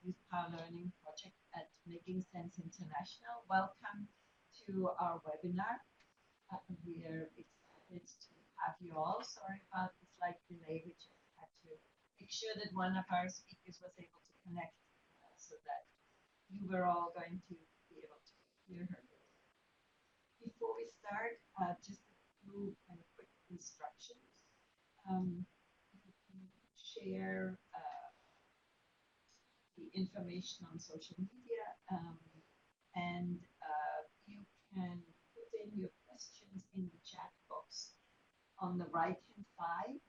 Youth Power Learning project at Making Sense International. Welcome to our webinar. We are excited to have you all. Sorry about the slight delay. We just had to make sure that one of our speakers was able to connect so that you were all going to be able to hear her. Before we start, just a few kind of quick instructions. You can share the information on social media, and you can put in your questions in the chat box on the right-hand side,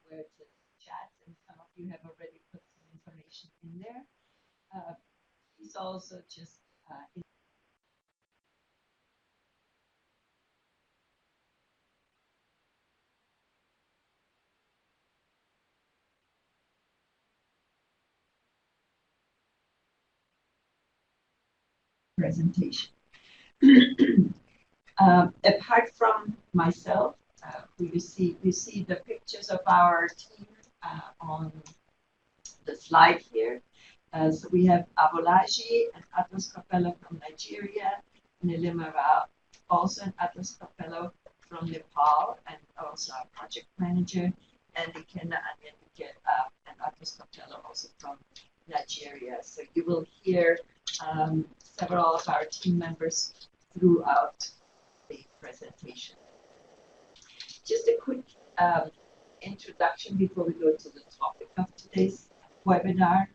where it says chat, and some of you have already put some information in there. Please also just presentation. Apart from myself, you see the pictures of our team on the slide here. So we have Abolaji and Atlas Capello from Nigeria, Nilima Rao, also an Atlas Capello from Nepal, and also our project manager, and Ikenna Anyanike, an Atlas Capello also from Nigeria. So you will hear several of our team members throughout the presentation. Just a quick introduction before we go to the topic of today's webinar.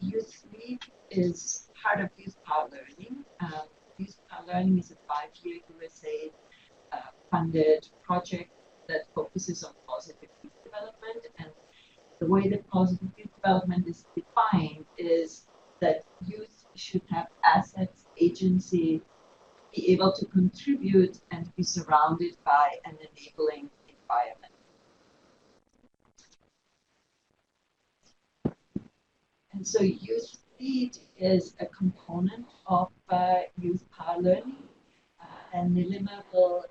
YOUTHLEAD is part of Youth Power Learning. Youth Power Learning is a 5-year USA funded project that focuses on positive youth development. And the way that positive youth development is defined is that youth should have assets, agency, be able to contribute, and be surrounded by an enabling environment. And so YOUTHLEAD is a component of Youth Power Learning, and Nilima will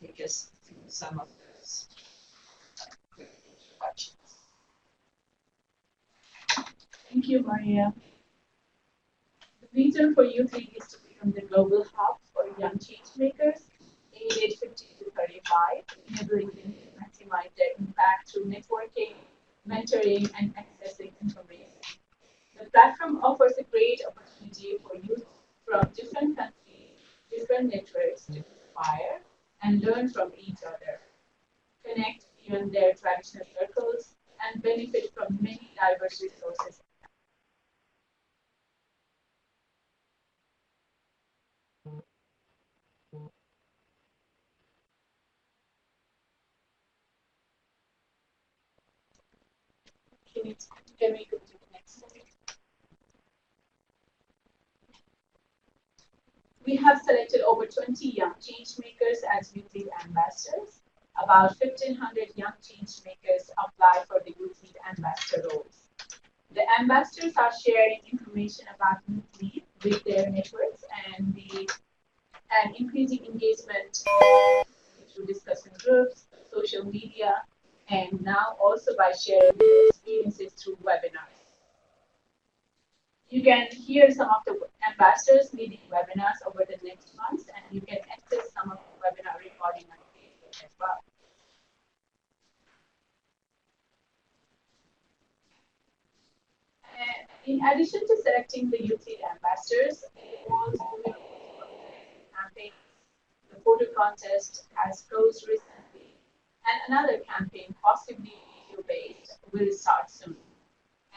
take us through some of those quick introductions. Thank you, Maria. The vision for YOUTHLEAD is to become the global hub for young change makers aged 50 to 35, enabling them to maximize their impact through networking, mentoring, and accessing information. The platform offers a great opportunity for youth from different countries, different networks to inspire and learn from each other, connect beyond their traditional circles, and benefit from many diverse resources. Can we go to the next slide? We have selected over 20 young change makers as YOUTHLEAD ambassadors. About 1,500 young change makers apply for the YOUTHLEAD ambassador roles. The ambassadors are sharing information about YOUTHLEAD with their networks and increasing engagement through discussion groups, social media, and now also by sharing their experiences through webinars. You can hear some of the ambassadors leading webinars over the next months, and you can access some of the webinar recording on Facebook as well. And in addition to selecting the YOUTHLEAD ambassadors, it also campaigns. The photo contest has closed recently, and another campaign, possibly video-based, will start soon.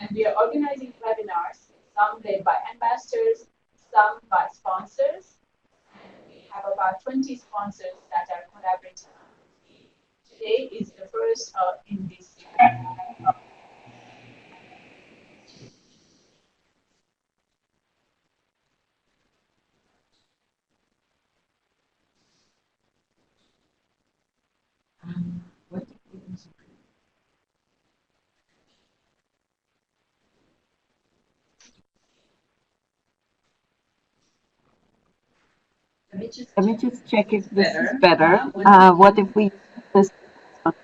And we are organizing webinars, some led by ambassadors, some by sponsors. And we have about 20 sponsors that are collaborating. Today is the first in this series. Let me just check if this is better. What if we this?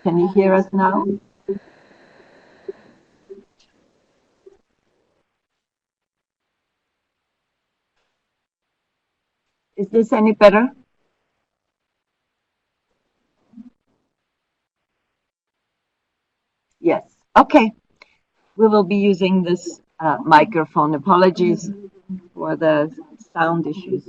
Can you hear us now? Is this any better? Yes. Okay. We will be using this microphone. Apologies for the sound issues.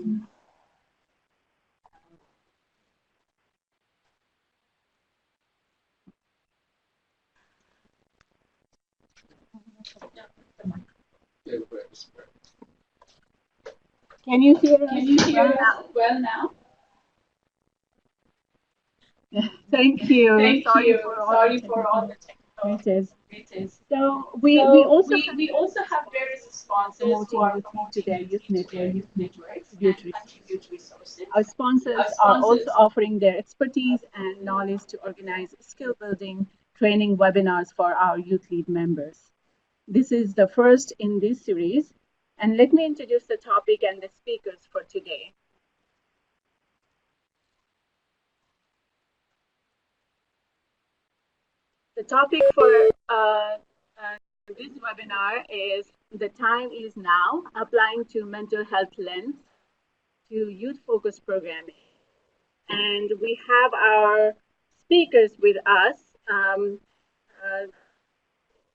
Can you hear us? Can you hear us well now? Thank you. Thank Sorry you. for all Sorry the for all the technical glitches. So we we also have various sponsors who are to their promoting youth youth to their network youth networks and contribute contribute resources. Our sponsors are also offering their expertise and knowledge to organize skill building training webinars for our Youth Lead members. This is the first in this series, and let me introduce the topic and the speakers for today. The topic for this webinar is "The Time is Now, Applying to Mental Health Lens to Youth-Focused Programming." And we have our speakers with us.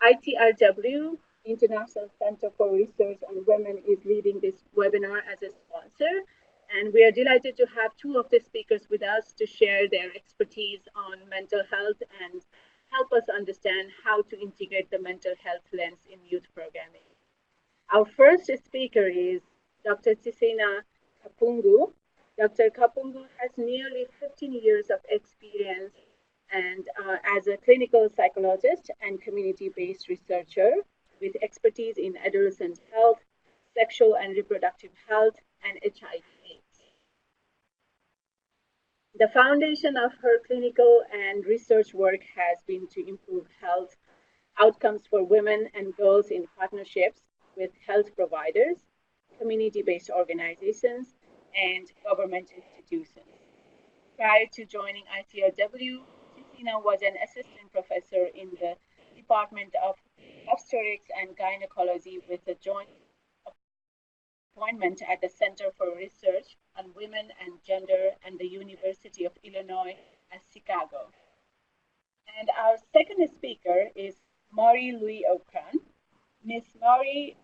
ICRW, International Center for Research on Women, is leading this webinar as a sponsor. And we are delighted to have two of the speakers with us to share their expertise on mental health and help us understand how to integrate the mental health lens in youth programming. Our first speaker is Dr. Tisina Kapungu. Dr. Kapungu has nearly 15 years of experience and as a clinical psychologist and community-based researcher with expertise in adolescent health, sexual and reproductive health, and HIV/AIDS. The foundation of her clinical and research work has been to improve health outcomes for women and girls in partnerships with health providers, community-based organizations, and government institutions. Prior to joining ICRW, Tisina was an assistant professor in the Department of Obstetrics and Gynecology with a joint appointment at the Center for Research on Women and Gender and the University of Illinois at Chicago. And our second speaker is Marie Louise Okran. Ms. Marie,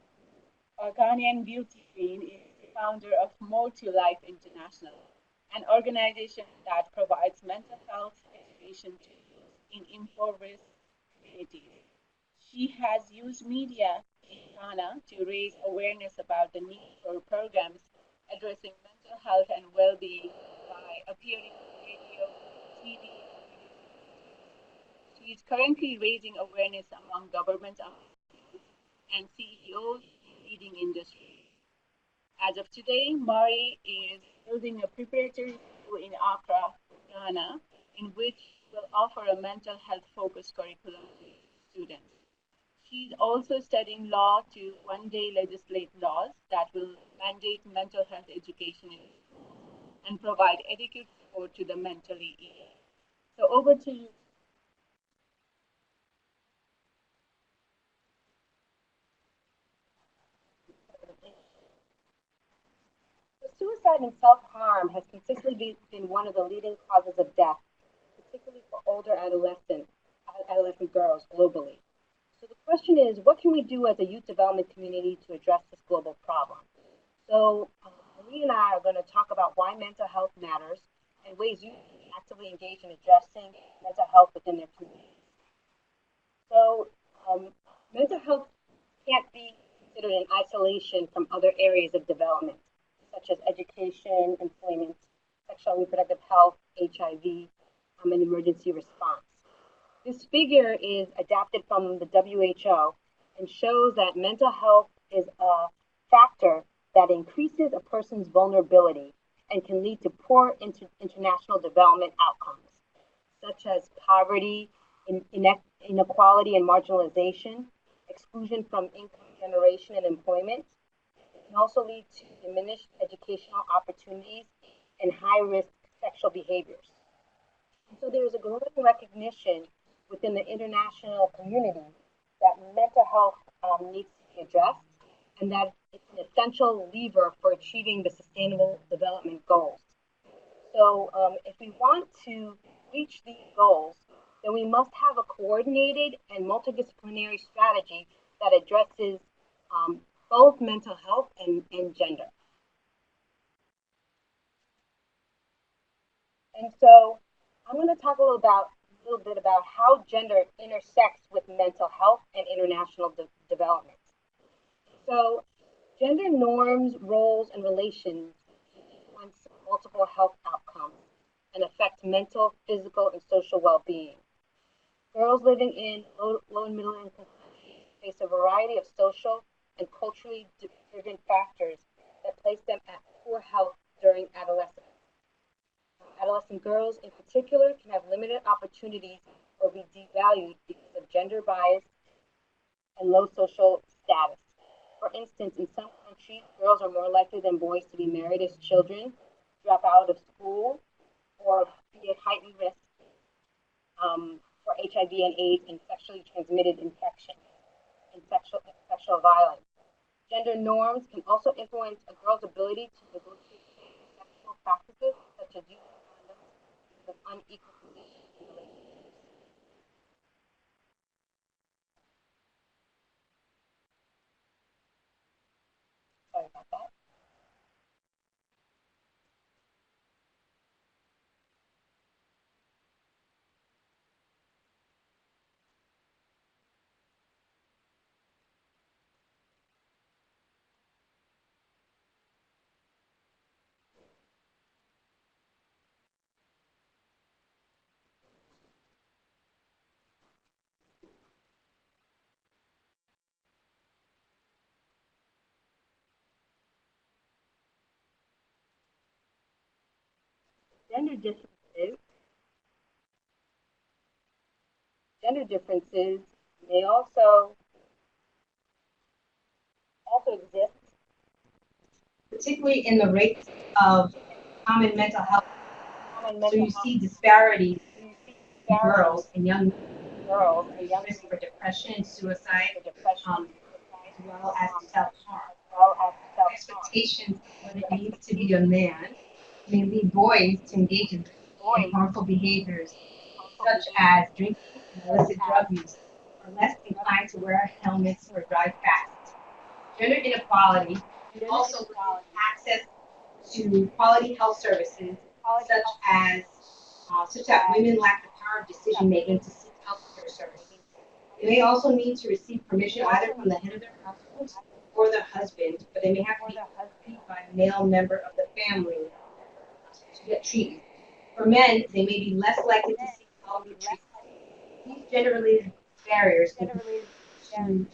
a Ghanaian beauty queen, is the founder of More to Life International, an organization that provides mental health education to youth in impoverished communities. She has used media in Ghana to raise awareness about the need for programs addressing mental health and well-being by appearing on radio, TV, she is currently raising awareness among government officials and CEOs in leading industries. As of today, Mari is building a preparatory school in Accra, Ghana, in which will offer a mental health focused curriculum to students. She's also studying law to one day legislate laws that will mandate mental health education in schools and provide adequate support to the mentally ill. So over to you. Suicide and self-harm has consistently been one of the leading causes of death, particularly for older adolescent girls globally. So the question is, what can we do as a youth development community to address this global problem? So Marie and I are going to talk about why mental health matters and ways youth can actively engage in addressing mental health within their communities. So mental health can't be considered in isolation from other areas of development, such as education, employment, sexual and reproductive health, HIV, and emergency response. This figure is adapted from the WHO and shows that mental health is a factor that increases a person's vulnerability and can lead to poor international development outcomes, such as poverty, inequality and marginalization, exclusion from income generation and employment. It can also lead to diminished educational opportunities and high-risk sexual behaviors. And so there is a growing recognition within the international community that mental health needs to be addressed and that it's an essential lever for achieving the Sustainable Development Goals. So if we want to reach these goals, then we must have a coordinated and multidisciplinary strategy that addresses both mental health and gender. And so I'm going to talk a little bit about how gender intersects with mental health and international development. So gender norms, roles, and relations influence multiple health outcomes and affect mental, physical, and social well-being. Girls living in low and middle income countries face a variety of social and culturally driven factors that place them at poor health during adolescence. Adolescent girls in particular can have limited opportunities or be devalued because of gender bias and low social status. For instance, in some countries, girls are more likely than boys to be married as children, drop out of school, or be at heightened risk for HIV and AIDS and sexually transmitted infections and sexual violence. Gender norms can also influence a girl's ability to negotiate sexual practices such as use of condoms because of unequal positions in relationships. Sorry about that. Gender differences gender differences may also exist, particularly in the rates of common mental health. So you see disparities in girls and young risk for depression and suicide, as well as self-harm. Expectations of what it means to be a man may lead boys to engage in harmful behaviors, such as drinking and illicit drug use, are less inclined to wear helmets or drive fast. Gender inequality also limits access to quality health services, such that women lack the power of decision making to seek health care services. They may also need to receive permission either from the head of their household or their husband, but they may have to be accompanied by a male member of the family to get treatment. For men, they may be less likely to seek health treatment. These gender-related barriers contribute to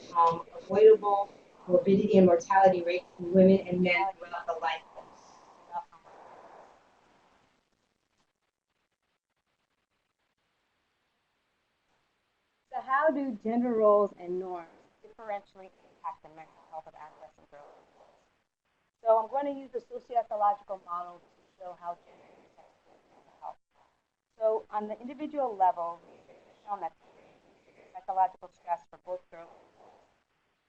avoidable morbidity and mortality rates in women and men throughout the life. So how do gender roles and norms differentially impact the mental health of adolescent girls and boys? So I'm going to use the socioecological model to show how gender intersects with mental health. So on the individual level, research has shown that psychological stress for both girls and boys.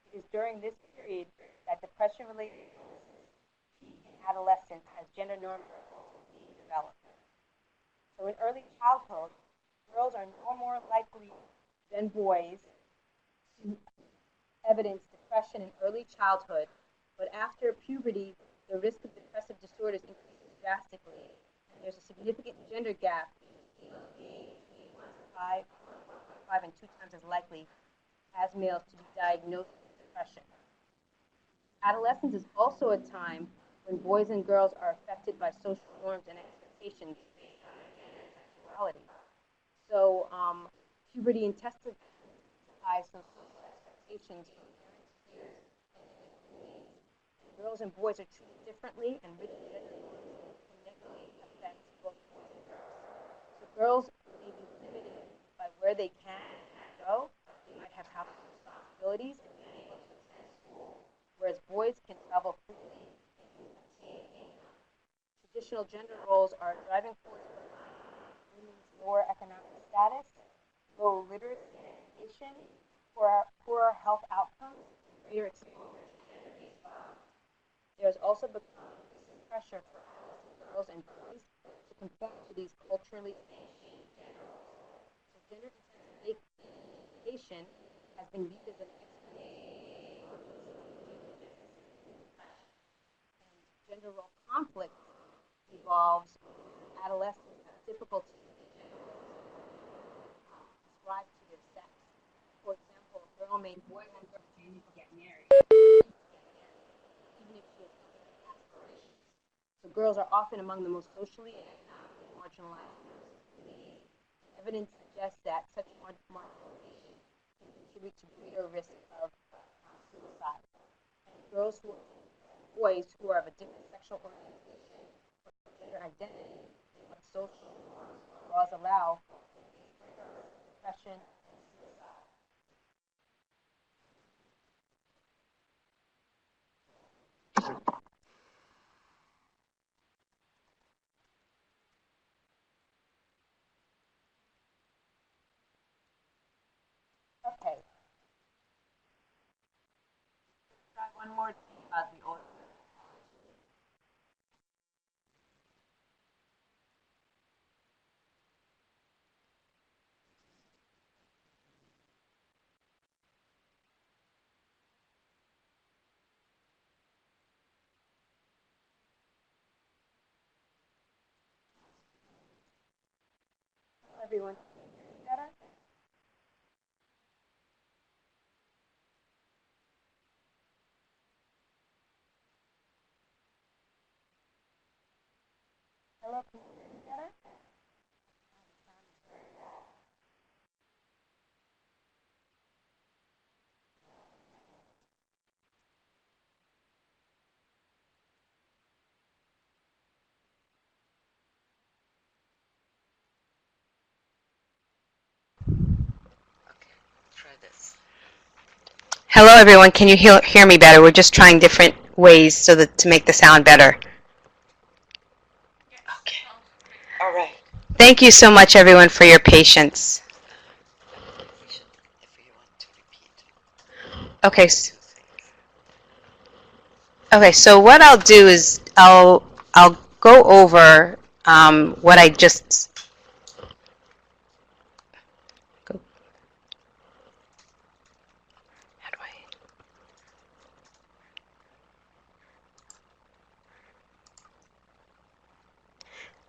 It is during this period that depression-related illnesses peak in adolescence as gender norms are being developed. So in early childhood, girls are no more likely than boys to evidence depression in early childhood, but after puberty, the risk of depressive disorders increases drastically, and there's a significant gender gap between 5 and 2 times as likely as males to be diagnosed with depression. Adolescence is also a time when boys and girls are affected by social norms and expectations based on gender and sexuality. So puberty intensifies those social expectations from parents, peers, and individuals. Girls and boys are treated differently, and rigid gender norms can negatively affect both boys and girls. So girls may be limited by where they can and can't go. They might have household responsibilities and be able to attend school, whereas boys can travel freely and obtain income. Traditional gender roles are driving force behind women's lower economic status, low literacy and education, poorer health outcomes, greater exposure to gender generally shame gender roles. So gender-intensification has been viewed as an explanation of and gender role conflict evolves when adolescents have difficulty with the gender roles ascribed to their sex. For example, a girl may boy and girl need to get married, even if she has other aspirations. So girls are often among the most socially and economically marginalized groups. Evidence suggests that such marginalization can contribute to greater risk of suicide. And boys who are of a different sexual orientation or gender identity or social laws allow depression and suicide. Okay. Try one more thing about the order. Everyone better? Hello, can you hear me better? Try this. Hello, everyone. Can you hear me better? We're just trying different ways so that to make the sound better. Okay. All right. Thank you so much, everyone, for your patience. Okay. Okay. So what I'll do is I'll go over what I just.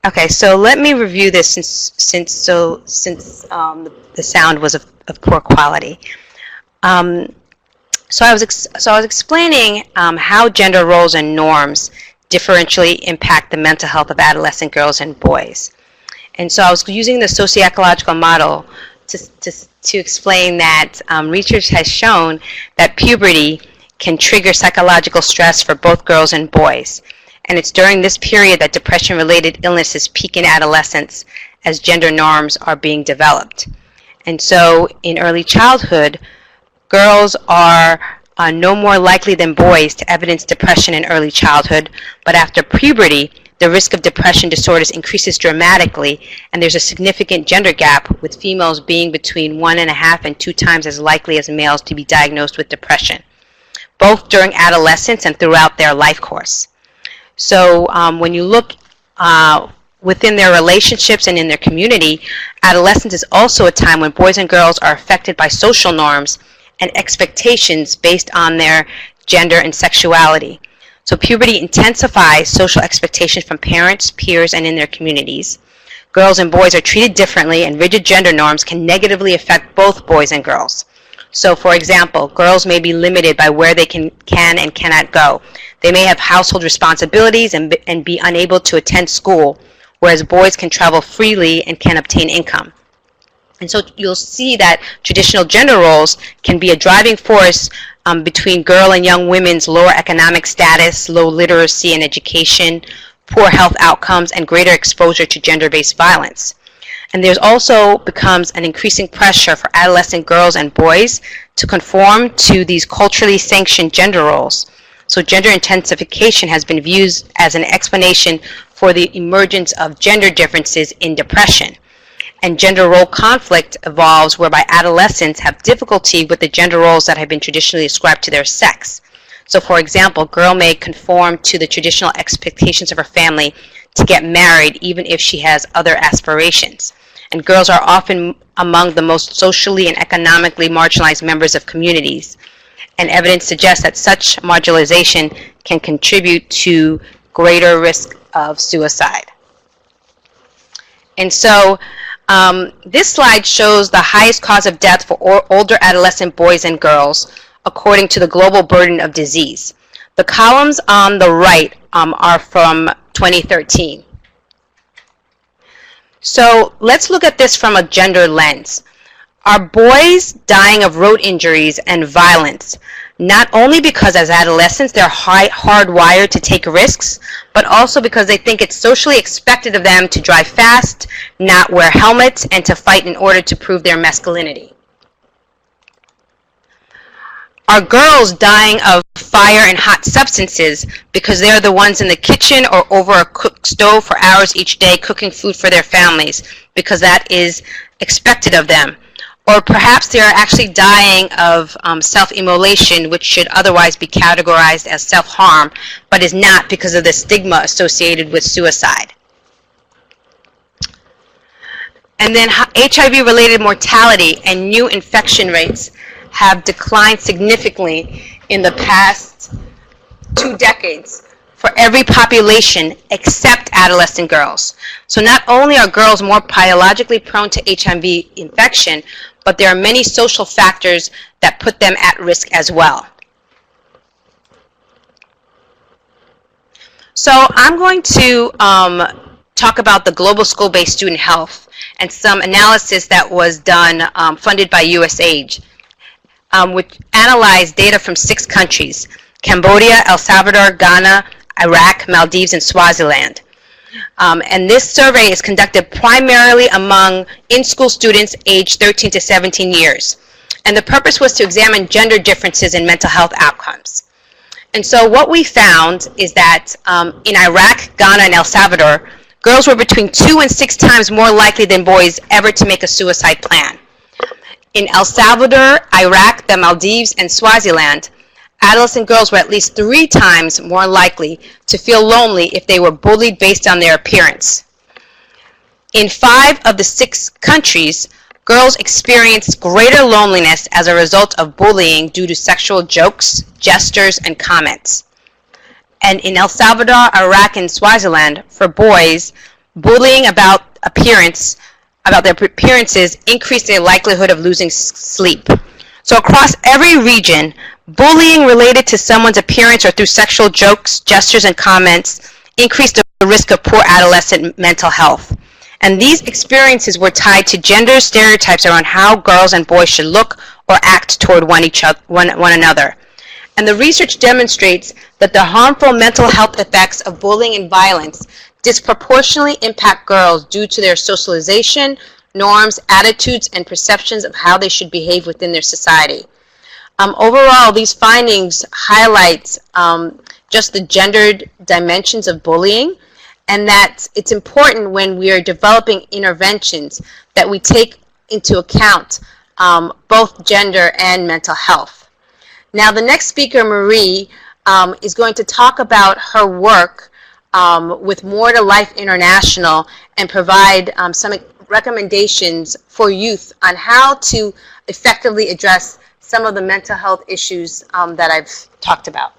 Okay, so let me review this since the sound was of poor quality. So I was explaining how gender roles and norms differentially impact the mental health of adolescent girls and boys, and so I was using the socioecological model to explain that research has shown that puberty can trigger psychological stress for both girls and boys. And it's during this period that depression-related illnesses peak in adolescence as gender norms are being developed. And so in early childhood, girls are no more likely than boys to evidence depression in early childhood, but after puberty, the risk of depression disorders increases dramatically, and there's a significant gender gap, with females being between 1.5 and 2 times as likely as males to be diagnosed with depression, both during adolescence and throughout their life course. So when you look within their relationships and in their community, adolescence is also a time when boys and girls are affected by social norms and expectations based on their gender and sexuality. So puberty intensifies social expectations from parents, peers, and in their communities. Girls and boys are treated differently, and rigid gender norms can negatively affect both boys and girls. So, for example, girls may be limited by where they can and cannot go. They may have household responsibilities and be unable to attend school, whereas boys can travel freely and can obtain income. And so you'll see that traditional gender roles can be a driving force between girl and young women's lower economic status, low literacy and education, poor health outcomes, and greater exposure to gender-based violence. And there's also becomes an increasing pressure for adolescent girls and boys to conform to these culturally sanctioned gender roles. So gender intensification has been viewed as an explanation for the emergence of gender differences in depression. And gender role conflict evolves whereby adolescents have difficulty with the gender roles that have been traditionally ascribed to their sex. So for example, a girl may conform to the traditional expectations of her family to get married even if she has other aspirations. And girls are often among the most socially and economically marginalized members of communities. And evidence suggests that such marginalization can contribute to greater risk of suicide. And so this slide shows the highest cause of death for older adolescent boys and girls according to the global burden of disease. The columns on the right are from 2013. So let's look at this from a gender lens. Are boys dying of road injuries and violence, not only because as adolescents they're hardwired to take risks, but also because they think it's socially expected of them to drive fast, not wear helmets, and to fight in order to prove their masculinity? Are girls dying of fire and hot substances because they're the ones in the kitchen or over a cook stove for hours each day cooking food for their families because that is expected of them? Or perhaps they are actually dying of self-immolation, which should otherwise be categorized as self-harm, but is not because of the stigma associated with suicide. And then HIV-related mortality and new infection rates have declined significantly in the past 2 decades for every population except adolescent girls. So not only are girls more biologically prone to HIV infection, but there are many social factors that put them at risk as well. So I'm going to talk about the global school-based student health and some analysis that was done funded by USAID, which analyzed data from 6 countries: Cambodia, El Salvador, Ghana, Iraq, Maldives, and Swaziland. And this survey is conducted primarily among in-school students aged 13 to 17 years. And the purpose was to examine gender differences in mental health outcomes. And so what we found is that in Iraq, Ghana, and El Salvador, girls were between 2 and 6 times more likely than boys ever to make a suicide plan. In El Salvador, Iraq, the Maldives, and Swaziland, adolescent girls were at least 3 times more likely to feel lonely if they were bullied based on their appearance. In 5 of the 6 countries, girls experienced greater loneliness as a result of bullying due to sexual jokes, gestures, and comments. And in El Salvador, Iraq, and Swaziland, for boys, bullying about their appearances increased their likelihood of losing sleep. So across every region, bullying related to someone's appearance or through sexual jokes, gestures, and comments increased the risk of poor adolescent mental health. And these experiences were tied to gender stereotypes around how girls and boys should look or act toward one another. And the research demonstrates that the harmful mental health effects of bullying and violence disproportionately impact girls due to their socialization, norms, attitudes, and perceptions of how they should behave within their society. Overall, these findings highlight just the gendered dimensions of bullying, and that it's important when we are developing interventions that we take into account both gender and mental health. Now, the next speaker, Marie, is going to talk about her work with More to Life International and provide some recommendations for youth on how to effectively address some of the mental health issues that I've talked about.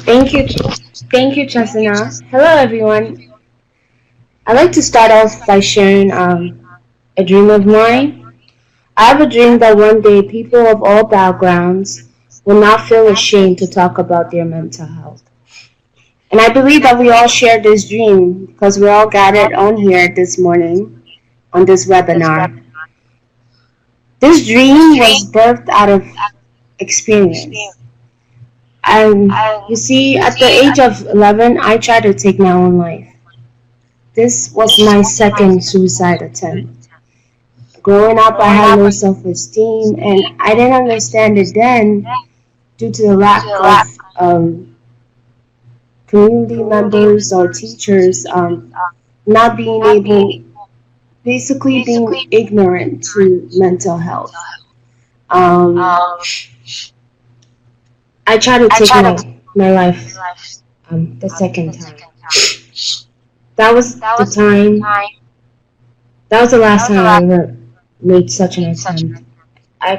Thank you, Chasana. Hello, everyone. I'd like to start off by sharing a dream of mine. I have a dream that one day people of all backgrounds will not feel ashamed to talk about their mental health. And I believe that we all share this dream because we're all gathered on here this morning on this webinar. This dream was birthed out of experience. And you see, at the age of 11, I tried to take my own life. This was my second suicide attempt. Growing up, I had low self-esteem, and I didn't understand it then due to the lack of community members or teachers not being able basically being ignorant to mental health. Um, I try to take my life the second time. That was the time. That was the last time I ever made such an attempt. I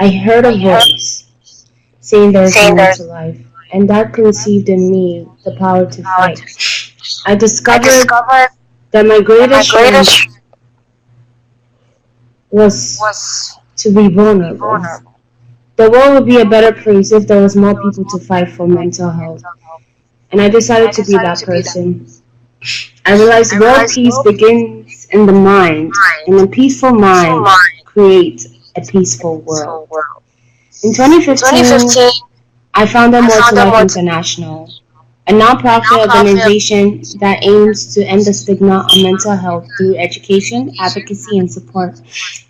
heard a voice saying there's more to life, and that conceived in me the power to fight. I discovered that my greatest strength was to be vulnerable. The world would be a better place if there was more people to fight for mental health. And I decided to be that person. I realized world peace begins in the mind, and a peaceful mind creates a peaceful world. In 2015, I founded More to Life International, a nonprofit organization that aims to end the stigma on mental health through education, advocacy, and support.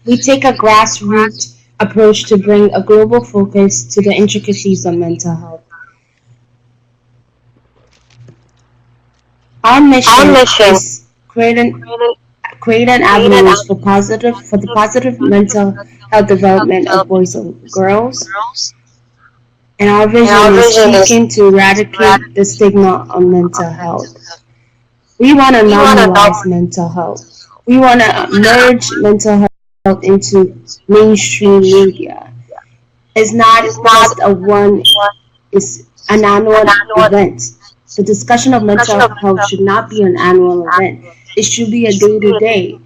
We take a grassroots approach to bring a global focus to the intricacies of mental health. Our mission is creating avenues for the positive mental health development of boys and girls. And our vision is seeking to eradicate the stigma on mental health. We want to normalize mental health. We want to merge mental health into mainstream media. It's not just it's an annual event. The discussion of mental health should not be an annual event. It should be a day-to-day.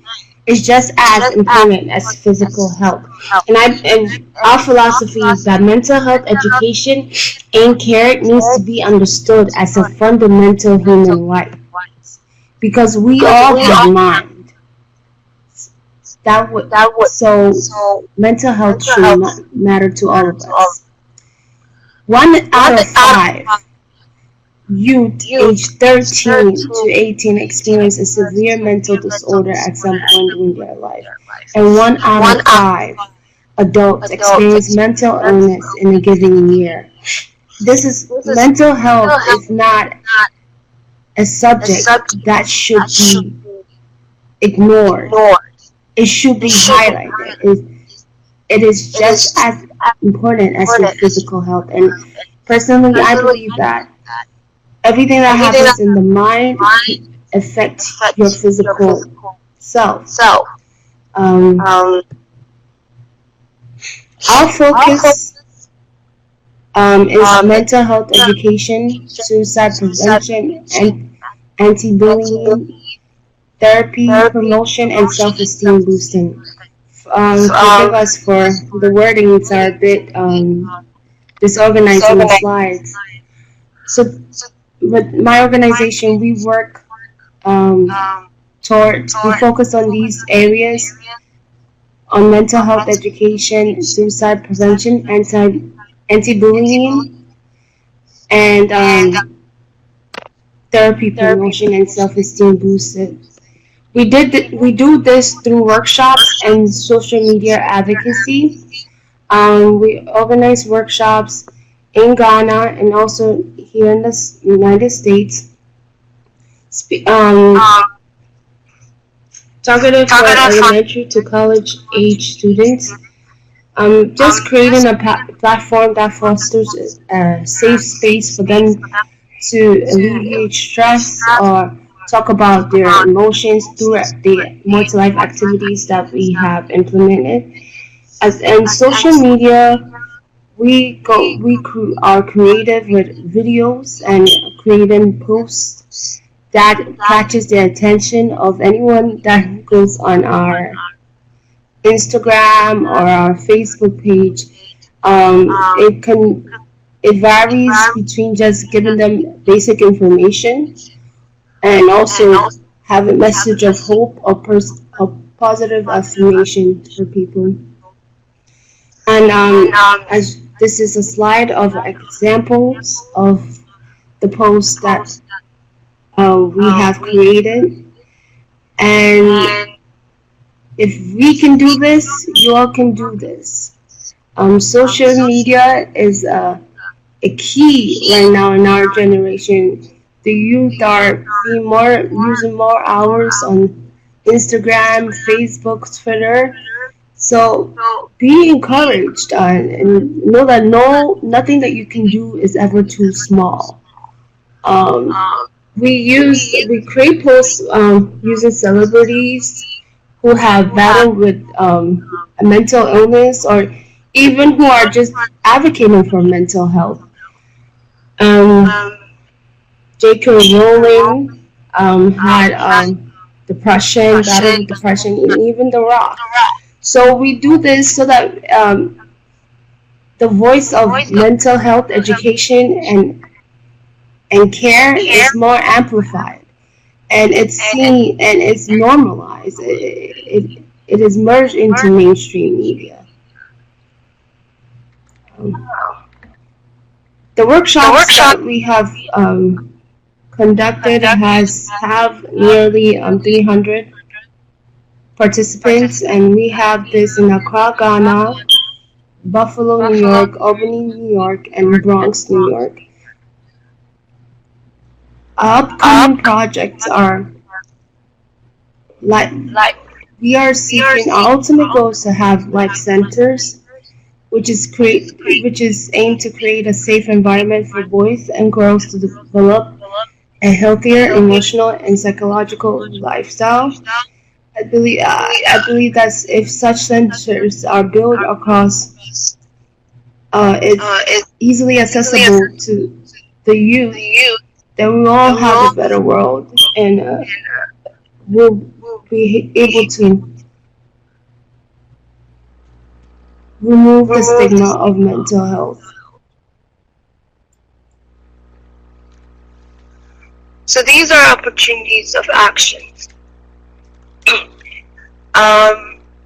It's just as important as physical health. And our philosophy is that mental health education and care needs to be understood as a fundamental human right. Because we all have mind. So mental health should matter to all of us. 1 out of 5 youth aged 13 to 18 experience a severe mental disorder at some point in their life, and 1 out of 5 adults experience mental illness in a given year. Mental health is not a subject that should be ignored. It should be highlighted. It is just as important as your physical health. And personally, I believe that everything that happens in the mind affects your physical self. Our focus is mental health education, suicide prevention, and anti-bullying, therapy, promotion, and self-esteem boosting. Forgive us for the wordings are a bit disorganized in the slides. So with my organization, we work we focus on these areas, on mental health education, suicide prevention, anti-bullying, and therapy promotion and self-esteem boosting. We do this through workshops and social media advocacy. We organize workshops in Ghana and also here in the United States, targeted for elementary to college age students. Just creating a platform that fosters a safe space for them to alleviate stress or talk about their emotions through the More to Life activities that we have implemented. And social media, we are creative with videos and creating posts that catches the attention of anyone that goes on our Instagram or our Facebook page. It varies between just giving them basic information and also have a message of hope or positive affirmation for people. And as this is a slide of examples of the posts that we have created, and if we can do this, you all can do this. Social media is a key right now in our generation. The youth are using more hours on Instagram, Facebook, Twitter. So be encouraged and know that nothing that you can do is ever too small. Um, we create posts using celebrities who have battled with a mental illness or even who are just advocating for mental health. Um, J.K. Rowling had depression, battled with depression, and even The Rock. So we do this so that the voice of mental health education and care is more amplified, and it's seen and it's normalized. It is merged into mainstream media. The workshops that we have conducted have nearly 300 participants, and we have this in Accra, Ghana, Buffalo, New York, Albany, New York, and Bronx, New York. Our upcoming projects are we are seeking, our ultimate goal is to have life centers, which is aimed to create a safe environment for boys and girls to develop a healthier emotional and psychological lifestyle. I believe that if such centers are built across, it's easily accessible to the youth, then we will all have a better world, and we'll be able to remove the stigma of mental health. So these are opportunities of actions.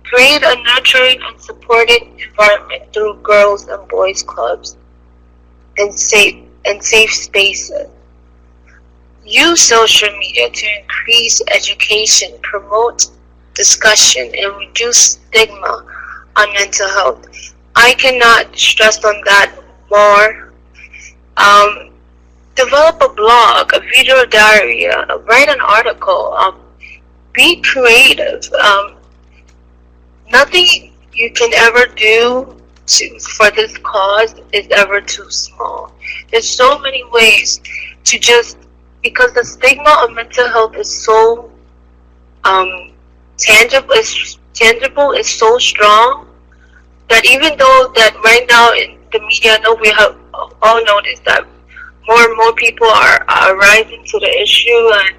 Create a nurturing and supportive environment through girls and boys clubs and safe spaces. Use social media to increase education, promote discussion, and reduce stigma on mental health. I cannot stress on that more. Develop a blog, a video diary, write an article, be creative. Nothing you can ever do for this cause is ever too small. There's so many ways to just, because the stigma of mental health is so tangible, is so strong, that even though that right now in the media, I know we have all noticed that more and more people are rising to the issue and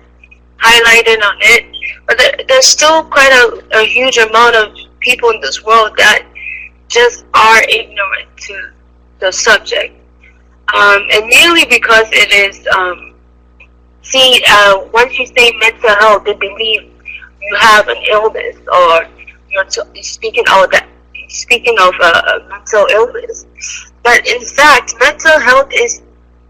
highlighting on it, but there's still quite a huge amount of people in this world that just are ignorant to the subject, and mainly because it is once you say mental health, they believe you have an illness, or you're speaking of a mental illness. But in fact, mental health is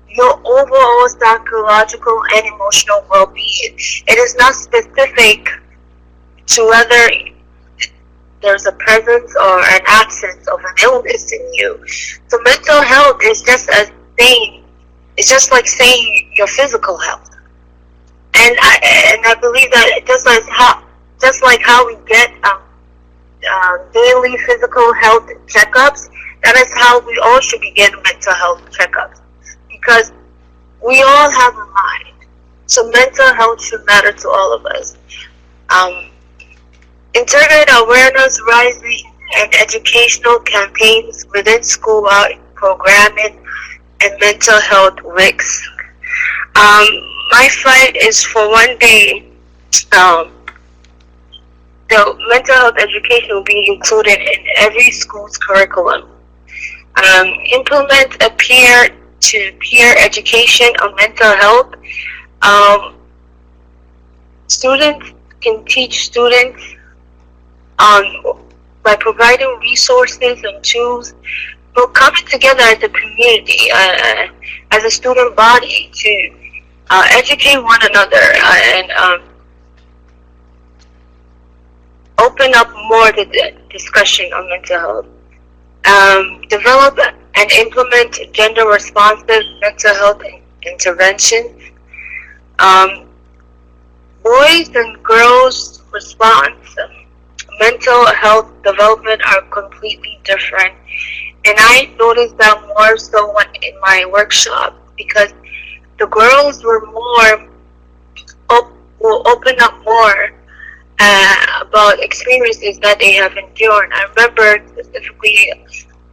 your overall psychological and emotional well-being. It is not specific to whether there's a presence or an absence of an illness in you. So mental health is just it's just like saying your physical health. And I believe that just like how we get daily physical health checkups, that is how we all should be getting mental health checkups. Because we all have a mind. So mental health should matter to all of us. Integrate awareness rising and educational campaigns within school programming and mental health risks. My fight is for one day the mental health education will be included in every school's curriculum. Implement a peer-to-peer education on mental health. Students can teach students by providing resources and tools. We're coming together as a community, as a student body, to educate one another and open up more the discussion on mental health. Develop and implement gender-responsive mental health intervention. Boys and girls response, mental health development are completely different. And I noticed that more so when in my workshop, because the girls were more will open up more about experiences that they have endured. I remember specifically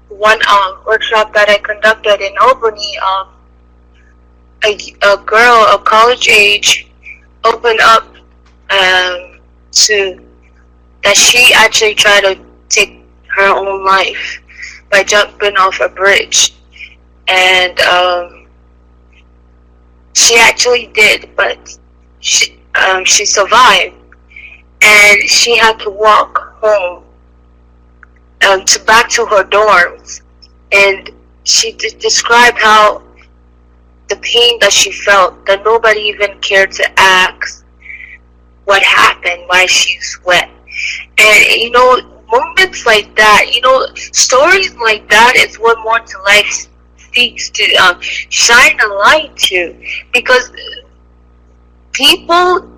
one workshop that I conducted in Albany. A girl of college age opened up to that she actually tried to take her own life by jumping off a bridge, and she actually did, but she survived, and she had to walk home back to her dorms, and she described how the pain that she felt, that nobody even cared to ask what happened, why she's wet. And moments like that, stories like that is what More to Life seeks to shine a light to, because people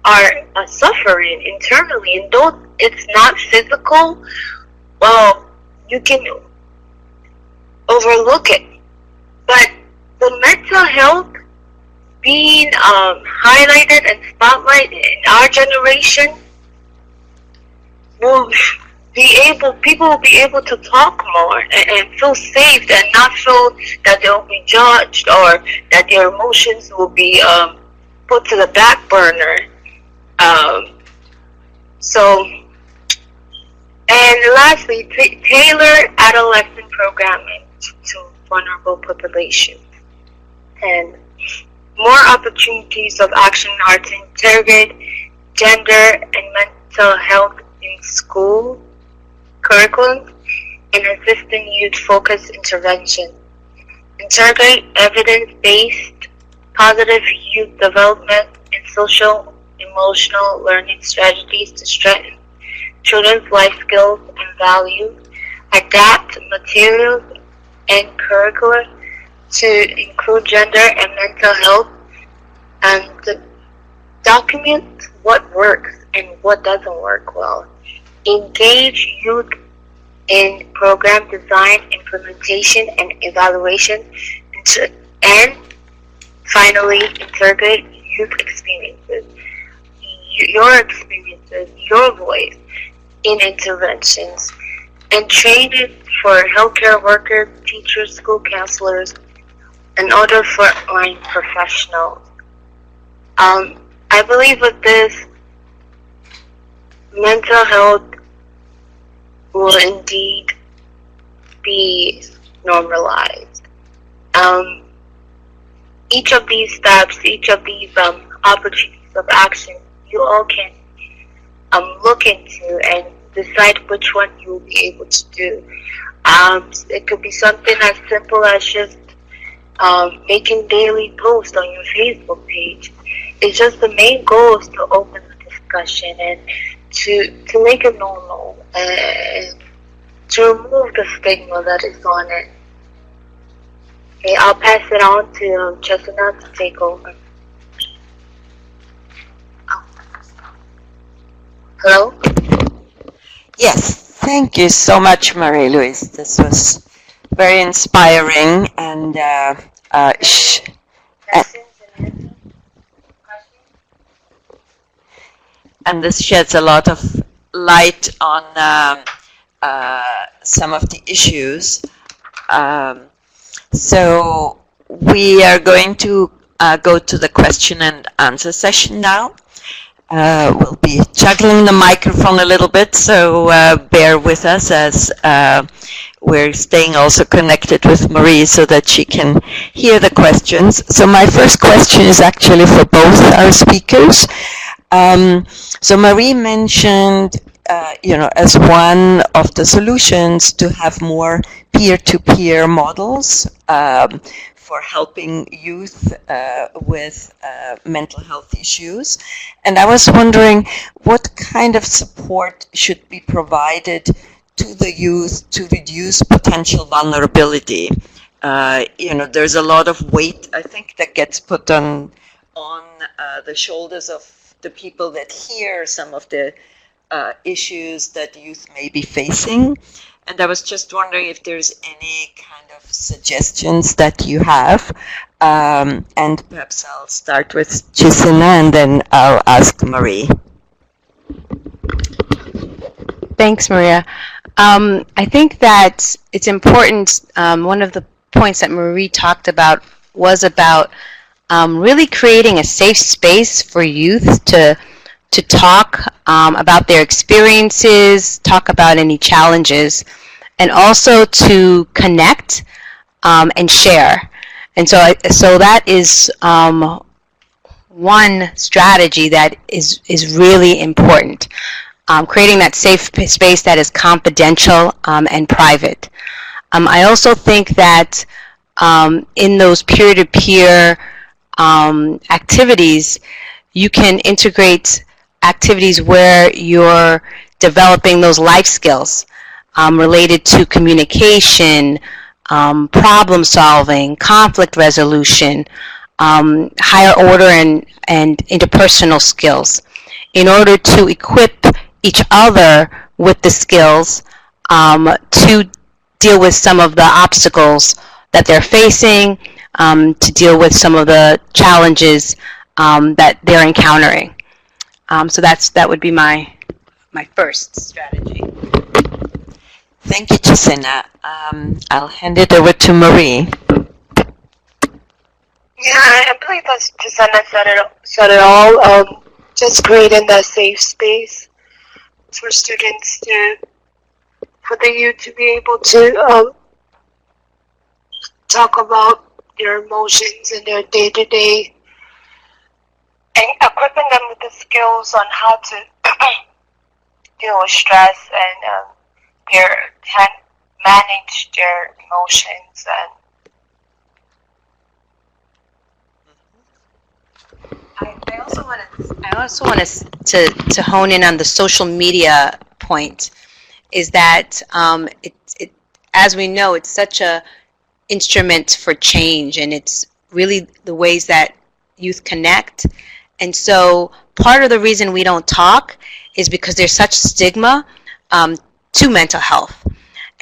are suffering internally, and though it's not physical, well, you can overlook it. But the mental health being highlighted and spotlighted in our generation people will be able to talk more and feel safe, and not feel that they'll be judged or that their emotions will be put to the back burner. And lastly, tailor adolescent programming to vulnerable populations, and more opportunities of action are to interrogate gender and mental health in school curriculum and assist in youth-focused intervention. Integrate evidence-based positive youth development and social emotional learning strategies to strengthen children's life skills and values. Adapt materials and curricula to include gender and mental health, and to document what works and what doesn't work well. Engage youth in program design, implementation, and evaluation, and finally, integrate youth experiences, your voice in interventions, and train it for healthcare workers, teachers, school counselors, and other frontline professionals. I believe with this, mental health will indeed be normalized. Each of these steps, each of these opportunities of action, you all can look into and decide which one you will be able to do. It could be something as simple as just making daily posts on your Facebook page. It's just the main goal is to open the discussion and to make it normal and to remove the stigma that is on it. Okay, I'll pass it on to Chestnut to take over. Hello? Yes, thank you so much, Marie-Louise. This was very inspiring, and and this sheds a lot of light on some of the issues. So we are going to go to the question and answer session now. We'll be juggling the microphone a little bit, so bear with us as we're staying also connected with Marie so that she can hear the questions. So my first question is actually for both our speakers. So Marie mentioned, as one of the solutions to have more peer-to-peer models for helping youth with mental health issues. And I was wondering what kind of support should be provided to the youth to reduce potential vulnerability. There's a lot of weight, I think, that gets put on the shoulders of the people that hear some of the issues that youth may be facing. And I was just wondering if there's any kind of suggestions that you have. And perhaps I'll start with Chisina and then I'll ask Marie. Thanks, Maria. I think that it's important, one of the points that Marie talked about was about really creating a safe space for youth to talk about their experiences, talk about any challenges, and also to connect and share. And so that is one strategy that is really important. Creating that safe space that is confidential and private. I also think that in those peer-to-peer activities, you can integrate activities where you're developing those life skills related to communication, problem solving, conflict resolution, higher order and interpersonal skills, in order to equip each other with the skills to deal with some of the obstacles that they're facing, to deal with some of the challenges that they're encountering. So that would be my first strategy. Thank you, Chisina. I'll hand it over to Marie. Yeah, I believe that Chisina said it all. Just creating that safe space for students for the youth to be able to talk about their emotions and their day-to-day, and equipping them with the skills on how to deal with stress and manage their emotions. I also want to hone in on the social media point. Is that as we know, it's such a instrument for change, and it's really the ways that youth connect. And so part of the reason we don't talk is because there's such stigma to mental health.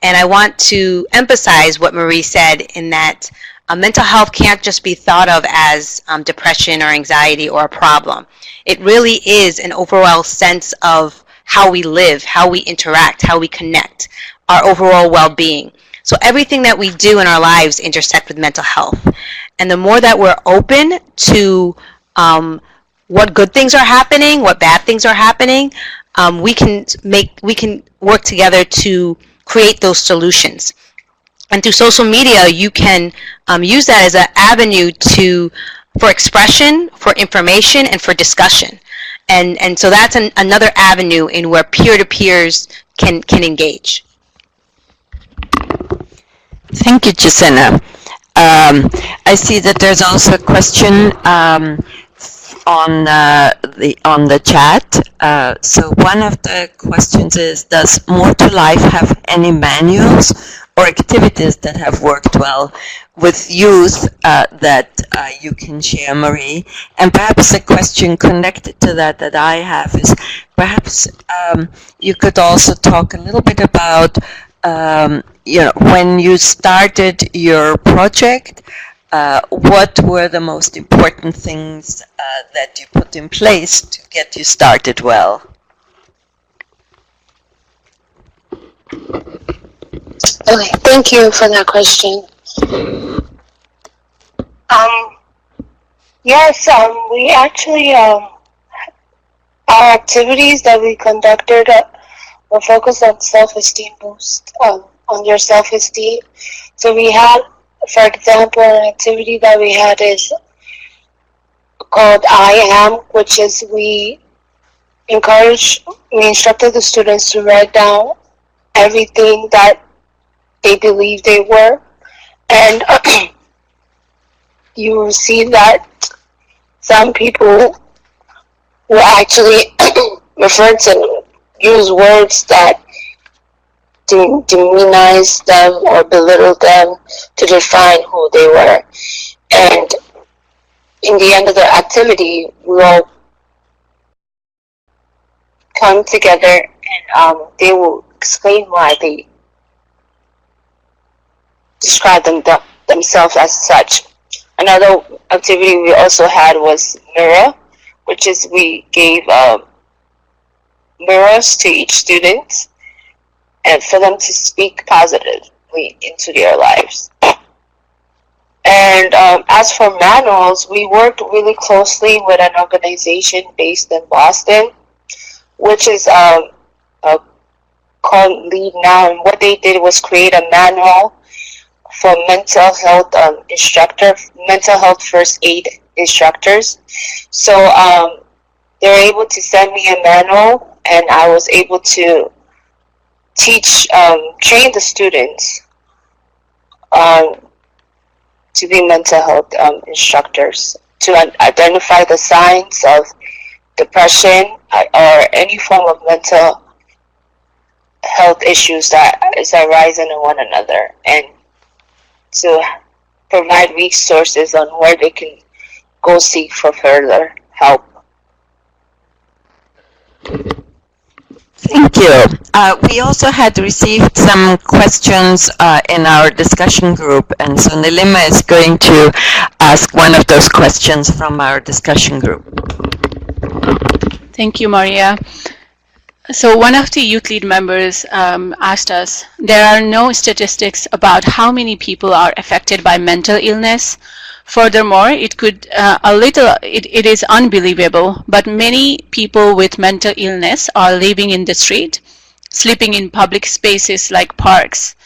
And I want to emphasize what Marie said, in that mental health can't just be thought of as depression or anxiety or a problem. It really is an overall sense of how we live, how we interact, how we connect, our overall well-being. So everything that we do in our lives intersect with mental health. And the more that we're open to what good things are happening, what bad things are happening, we can work together to create those solutions. And through social media, you can use that as an avenue for expression, for information, and for discussion. And so that's another avenue in where peer-to-peers can engage. Thank you, Chisina. I see that there's also a question on the chat. So one of the questions is, does More to Life have any manuals or activities that have worked well with youth that you can share, Marie? And perhaps a question connected to that I have is, perhaps you could also talk a little bit about when you started your project, what were the most important things that you put in place to get you started well? Okay, thank you for that question. Yes, we actually, our activities that we conducted were focused on self-esteem boost, on your self-esteem. So we had, for example, an activity that we had is called I Am, which is we instructed the students to write down everything that they believe they were, and you will see that some people will actually refer to, use words that demonize them or belittle them to define who they were. And in the end of the activity, we all come together and they will explain why they describe themselves as such. Another activity we also had was mirror, which is we gave mirrors to each student and for them to speak positively into their lives. And as for manuals, we worked really closely with an organization based in Boston, which is called Lead Now. And what they did was create a manual for mental health mental health first aid instructors. So they were able to send me a manual, and I was able to train the students to be mental health instructors, to identify the signs of depression or any form of mental health issues that is arising in one another, and to provide resources on where they can go seek for further help. Thank you. We also had received some questions in our discussion group, and so Nilima is going to ask one of those questions from our discussion group. Thank you, Maria. So one of the Youth Lead members asked us, there are no statistics about how many people are affected by mental illness. Furthermore, it is unbelievable, but many people with mental illness are living in the street, sleeping in public spaces like parks.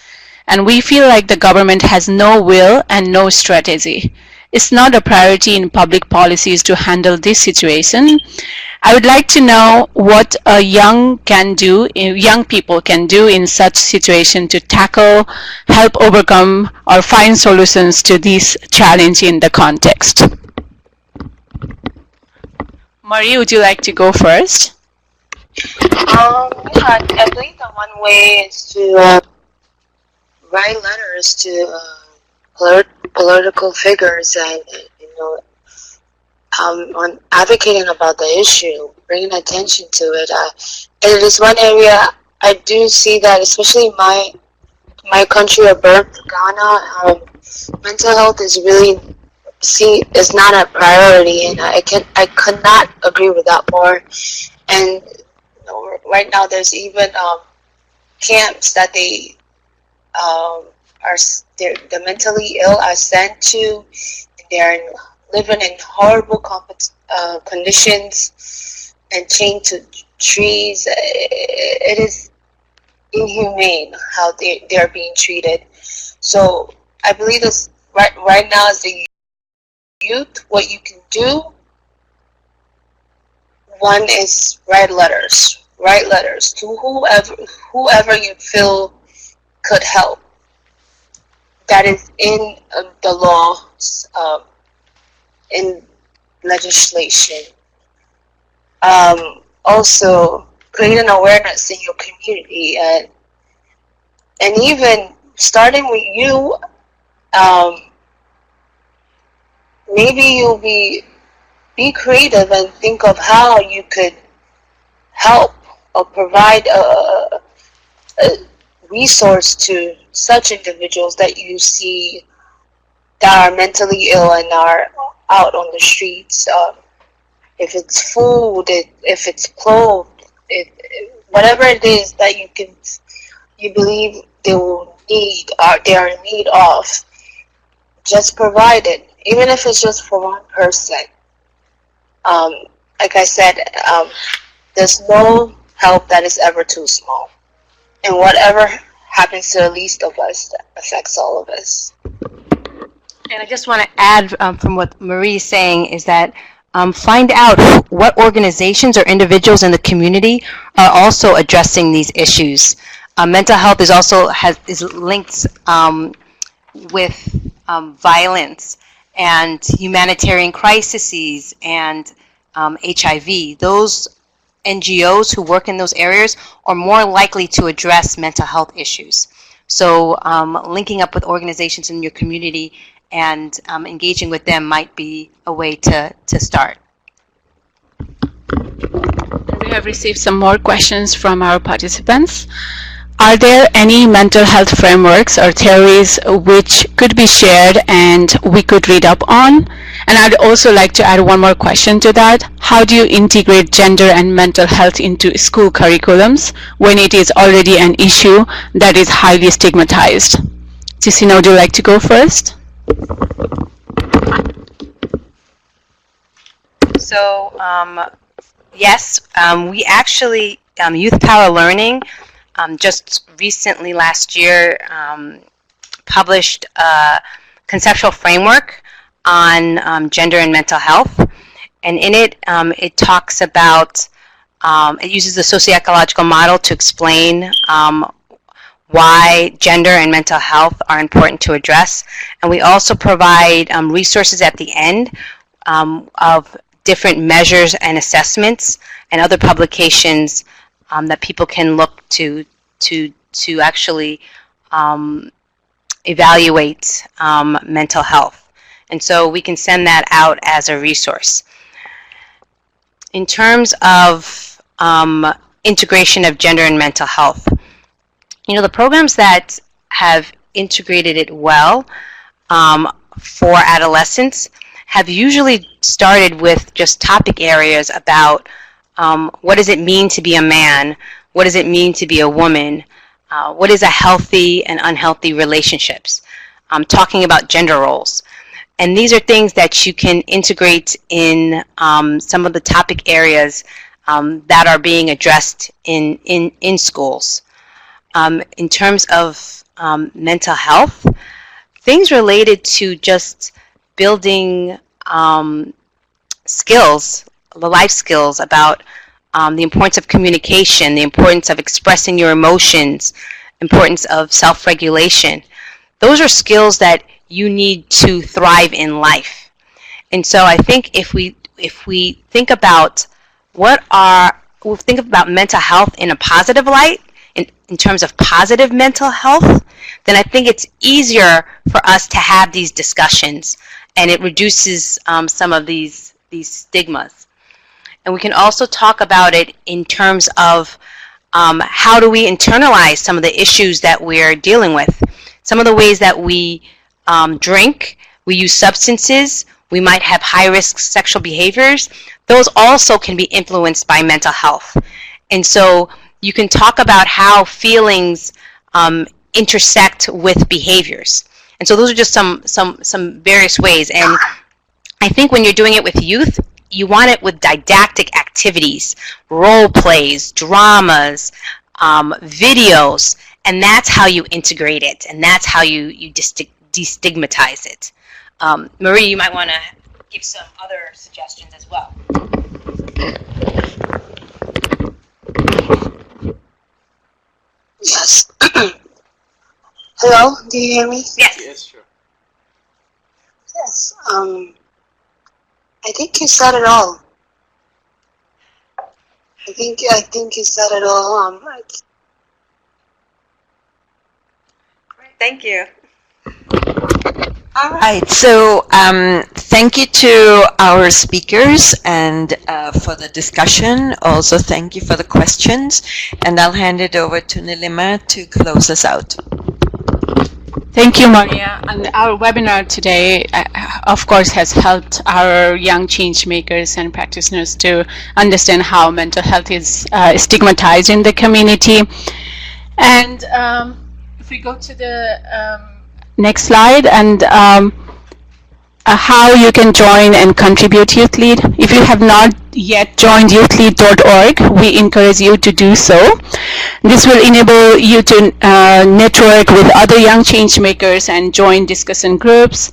And we feel like the government has no will and no strategy. It's not a priority in public policies to handle this situation. I would like to know what young people can do in such situation to tackle, help overcome, or find solutions to this challenge in the context. Marie, would you like to go first? I believe the one way is to write letters to political figures and on advocating about the issue, bringing attention to it. It is one area I do see that, especially in my country of birth, Ghana, mental health is really is not a priority, and I could not agree with that more. And right now, there's even camps that they the mentally ill are sent to. They're living in horrible conditions and chained to trees. It is inhumane how they are being treated. So I believe this right now as the youth, what you can do, one is write letters to whoever you feel could help. That is in the laws, in legislation. Also, create an awareness in your community, and even starting with you. Maybe you'll be creative and think of how you could help or provide a resource to such individuals that you see that are mentally ill and are out on the streets. If it's food, if it's clothes, whatever it is that you believe they will need or they are in need of, just provide it, even if it's just for one person. Like I said, there's no help that is ever too small, and whatever happens to the least of us affects all of us. And I just want to add from what Marie is saying is that find out what organizations or individuals in the community are also addressing these issues. Mental health is also is linked with violence and humanitarian crises and HIV. Those NGOs who work in those areas are more likely to address mental health issues. So linking up with organizations in your community and engaging with them might be a way to start. We have received some more questions from our participants. Are there any mental health frameworks or theories which could be shared and we could read up on? And I'd also like to add one more question to that. How do you integrate gender and mental health into school curriculums when it is already an issue that is highly stigmatized? Ticina, would you like to go first? So, yes, we actually, Youth Power Learning, just recently last year published a conceptual framework on gender and mental health. And in it, it talks about, it uses the socioecological model to explain why gender and mental health are important to address. And we also provide resources at the end of different measures and assessments and other publications that people can look to actually evaluate mental health. And so we can send that out as a resource. In terms of integration of gender and mental health, you know, the programs that have integrated it well for adolescents have usually started with just topic areas about what does it mean to be a man, what does it mean to be a woman, what is a healthy and unhealthy relationships, talking about gender roles. And these are things that you can integrate in some of the topic areas that are being addressed in schools. In terms of mental health, things related to just building skills, the life skills about the importance of communication, the importance of expressing your emotions, importance of self-regulation. Those are skills that you need to thrive in life. And so I think if we think about think about mental health in a positive light, in terms of positive mental health, then I think it's easier for us to have these discussions, and it reduces some of these stigmas. And we can also talk about it in terms of how do we internalize some of the issues that we're dealing with. Some of the ways that we drink, we use substances, we might have high-risk sexual behaviors, those also can be influenced by mental health. And so you can talk about how feelings intersect with behaviors. And so those are just some various ways. And I think when you're doing it with youth, you want it with didactic activities, role plays, dramas, videos, and that's how you integrate it, and that's how you destigmatize it. Marie, you might want to give some other suggestions as well. Yes. Hello, do you hear me? Yes. Yes, sure. Yes. I think you said it all. I think you said it all. Thank you. All right, so thank you to our speakers and for the discussion. Also, thank you for the questions. And I'll hand it over to Nilima to close us out. Thank you, Maria. And our webinar today, of course, has helped our young change makers and practitioners to understand how mental health is stigmatized in the community. And if we go to the next slide, and how you can join and contribute YouthLead. If you have not yet joined youthlead.org, we encourage you to do so. This will enable you to network with other young change makers and join discussion groups.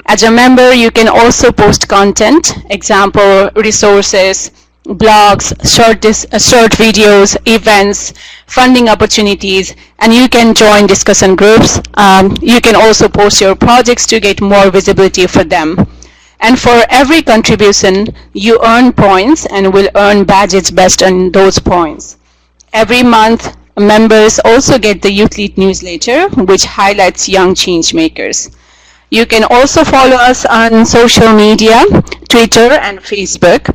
As a member, you can also post content, example, resources, blogs, short videos, events, funding opportunities, and you can join discussion groups. You can also post your projects to get more visibility for them. And for every contribution, you earn points and will earn badges based on those points. Every month, members also get the YouthLead newsletter, which highlights young change makers. You can also follow us on social media, Twitter and Facebook.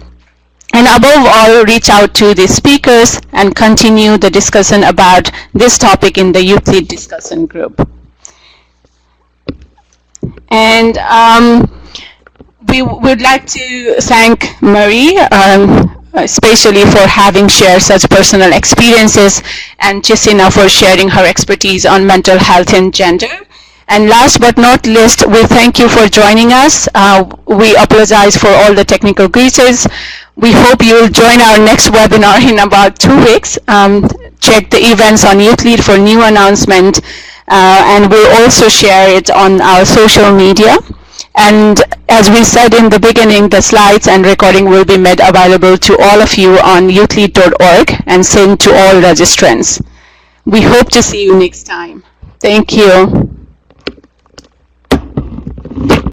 And above all, reach out to the speakers and continue the discussion about this topic in the YouthLead discussion group. And we would like to thank Marie, especially for having shared such personal experiences, and Jessina for sharing her expertise on mental health and gender. And last but not least, we thank you for joining us. We apologize for all the technical glitches. We hope you will join our next webinar in about 2 weeks. Check the events on YouthLead for new announcement, and we'll also share it on our social media. And as we said in the beginning, the slides and recording will be made available to all of you on youthlead.org and sent to all registrants. We hope to see you next time. Thank you.